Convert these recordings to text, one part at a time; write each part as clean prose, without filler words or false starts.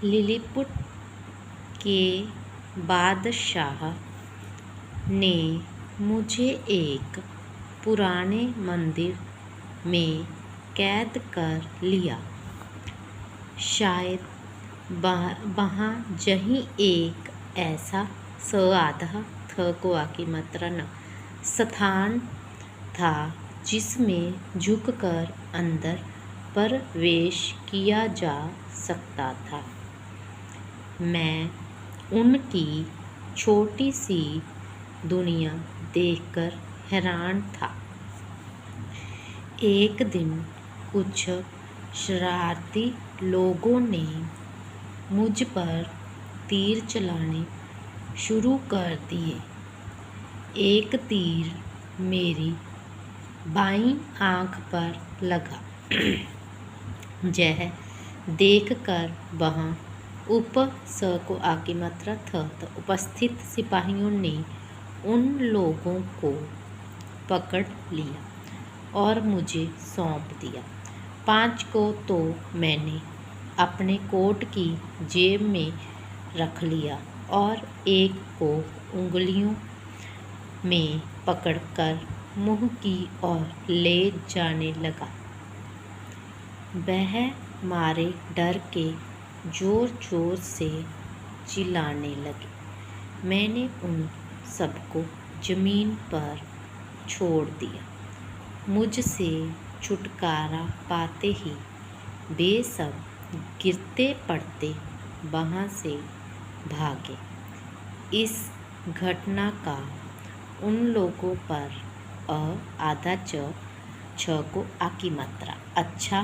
Lilliput के बादशाह ने मुझे एक पुराने मंदिर में कैद कर लिया। शायद वहाँ जहीं एक ऐसा आधा थकवा की मात्रा न स्थान था जिसमें झुककर अंदर प्रवेश किया जा सकता था। मैं उनकी छोटी सी दुनिया देखकर हैरान था। एक दिन कुछ शरारती लोगों ने मुझ पर तीर चलाने शुरू कर दिए। एक तीर मेरी बाईं आंख पर लगा। यह देखकर वहाँ उपस्थित सिपाहियों ने उन लोगों को पकड़ लिया और मुझे सौंप दिया। 5 को तो मैंने अपने कोट की जेब में रख लिया और एक को उंगलियों में पकड़कर मुंह की ओर ले जाने लगा। वह मारे डर के जोर जोर से चिल्लाने लगे। मैंने उन सबको जमीन पर छोड़ दिया। मुझसे छुटकारा पाते ही वे सब गिरते पड़ते वहाँ से भागे। इस घटना का उन लोगों पर आधा छ को आ की मात्रा अच्छा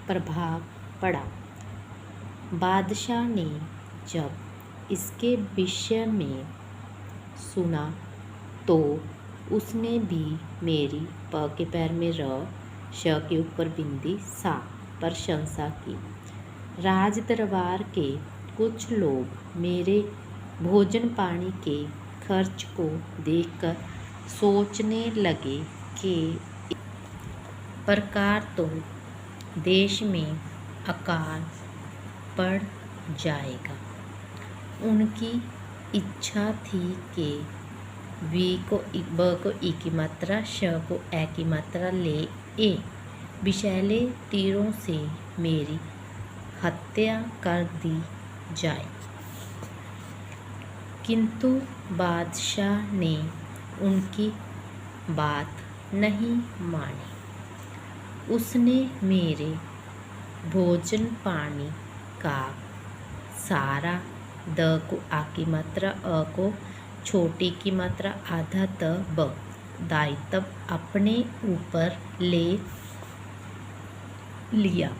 प्रभाव पड़ा। बादशाह ने जब इसके विषय में सुना तो उसने भी मेरी प के पैर में र, श के ऊपर बिंदी सा प्रशंसा की। राज दरबार के कुछ लोग मेरे भोजन पानी के खर्च को देखकर सोचने लगे कि इस प्रकार तो देश में अकाल पड़ जाएगा। उनकी इच्छा थी कि ब को ई की मात्रा, श को ए की मात्रा ले ए विषैले तीरों से मेरी हत्या कर दी जाए। किंतु बादशाह ने उनकी बात नहीं मानी। उसने मेरे भोजन पानी का सारा द को आ की मात्रा, अ को छोटी की मात्रा, आधा त ब दायित्व अपने ऊपर ले लिया।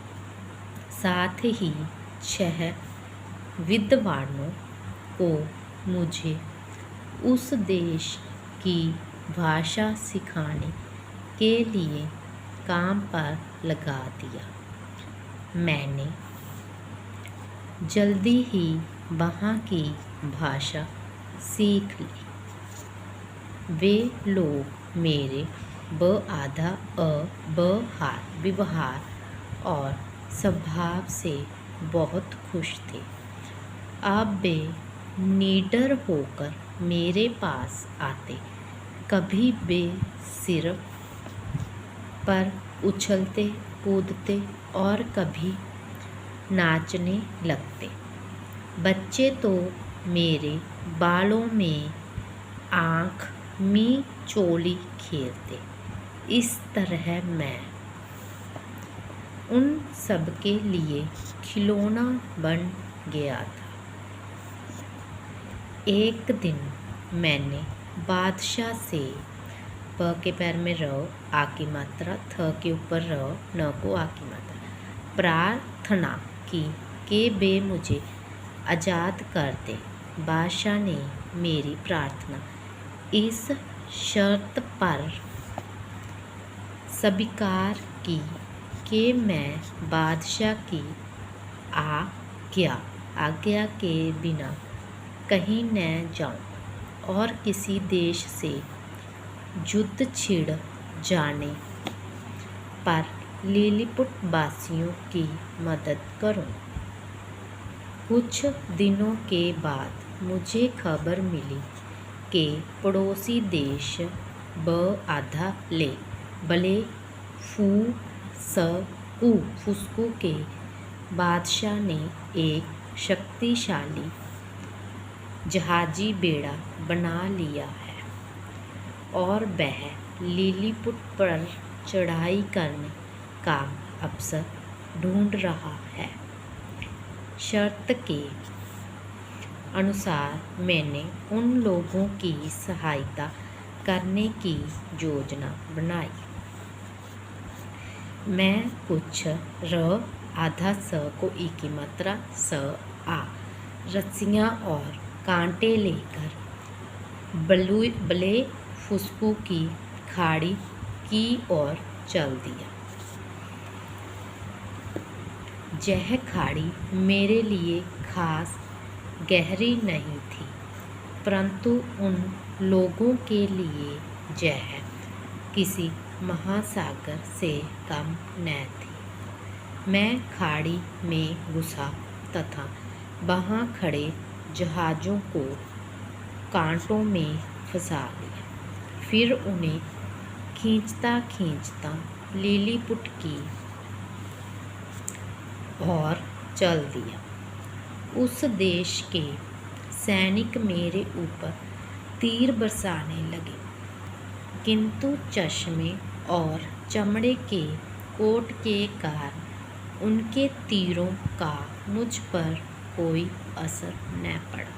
साथ ही 6 विद्वानों को मुझे उस देश की भाषा सिखाने के लिए काम पर लगा दिया। मैंने जल्दी ही वहाँ की भाषा सीख ली। वे लोग मेरे ब आधा अ ब हार व्यवहार और स्वभाव से बहुत खुश थे। अब वे निडर होकर मेरे पास आते। कभी वे सिर पर उछलते कूदते और कभी नाचने लगते। बच्चे तो मेरे बालों में आँख में चोली खेलते। इस तरह मैं उन सब के लिए खिलौना बन गया था। एक दिन मैंने बादशाह से प के पैर में र, आ की मात्रा, थ के ऊपर र, न को आ की मात्रा प्रार्थना की कि वे मुझे आज़ाद कर दे। बादशाह ने मेरी प्रार्थना इस शर्त पर स्वीकार की कि मैं बादशाह की आज्ञा के बिना कहीं न जाऊं और किसी देश से युद्ध छिड़ जाने पर लिलीपुट वासियों की मदद करूं। कुछ दिनों के बाद मुझे खबर मिली कि पड़ोसी देश ब आधा ले बले फुस्कू के बादशाह ने एक शक्तिशाली जहाजी बेड़ा बना लिया है और वह लिलीपुट पर चढ़ाई करने का अवसर ढूंढ रहा है। शर्त के अनुसार मैंने उन लोगों की सहायता करने की योजना बनाई। मैं कुछ र आधा स को ई की मात्रा स आ रस्सियाँ और कांटे लेकर बले फुस्कू की खाड़ी की ओर चल दिया। यह खाड़ी मेरे लिए खास गहरी नहीं थी, परंतु उन लोगों के लिए यह किसी महासागर से कम न थी। मैं खाड़ी में घुसा तथा वहाँ खड़े जहाज़ों को कांटों में फंसा लिया। फिर उन्हें खींचता खींचता लिलीपुट की ओर चल दिया। उस देश के सैनिक मेरे ऊपर तीर बरसाने लगे, किंतु चश्मे और चमड़े के कोट के कारण उनके तीरों का मुझ पर कोई असर न पड़ा।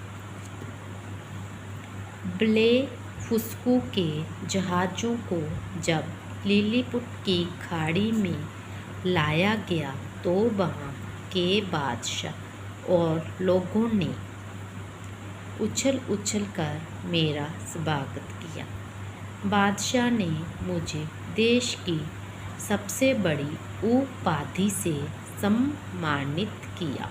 ब्ले फुस्कू के जहाज़ों को जब लिलीपुट की खाड़ी में लाया गया तो वहाँ के बादशाह और लोगों ने उछल उछल कर मेरा स्वागत किया। बादशाह ने मुझे देश की सबसे बड़ी उपाधि से सम्मानित किया।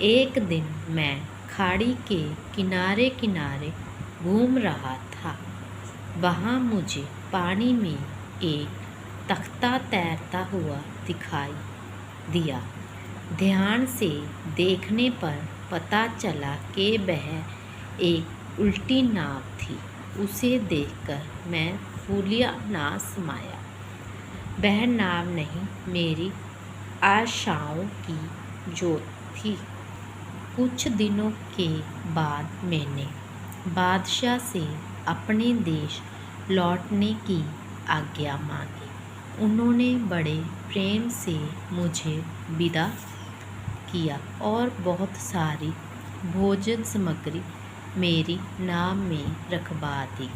एक दिन मैं खाड़ी के किनारे किनारे घूम रहा था। वहाँ मुझे पानी में एक तख्ता तैरता हुआ दिखाई दिया। ध्यान से देखने पर पता चला कि वह एक उल्टी नाव थी। उसे देखकर मैं फूलिया ना समाया। वह नाव नहीं, मेरी आशाओं की जोत थी। कुछ दिनों के बाद मैंने बादशाह से अपने देश लौटने की आज्ञा मांगी। उन्होंने बड़े प्रेम से मुझे विदा किया और बहुत सारी भोजन सामग्री मेरी नाव में रखवा दी।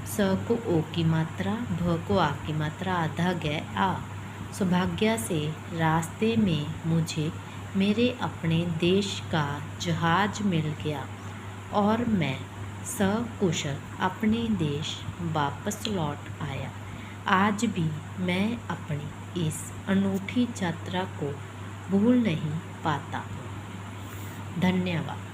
स को ओ की मात्रा, भ को आ की मात्रा, आधा ग आ। सौभाग्य से रास्ते में मुझे मेरे अपने देश का जहाज मिल गया और मैं सकुशल अपने देश वापस लौट आया। आज भी मैं अपनी इस अनूठी यात्रा को भूल नहीं पाता। धन्यवाद।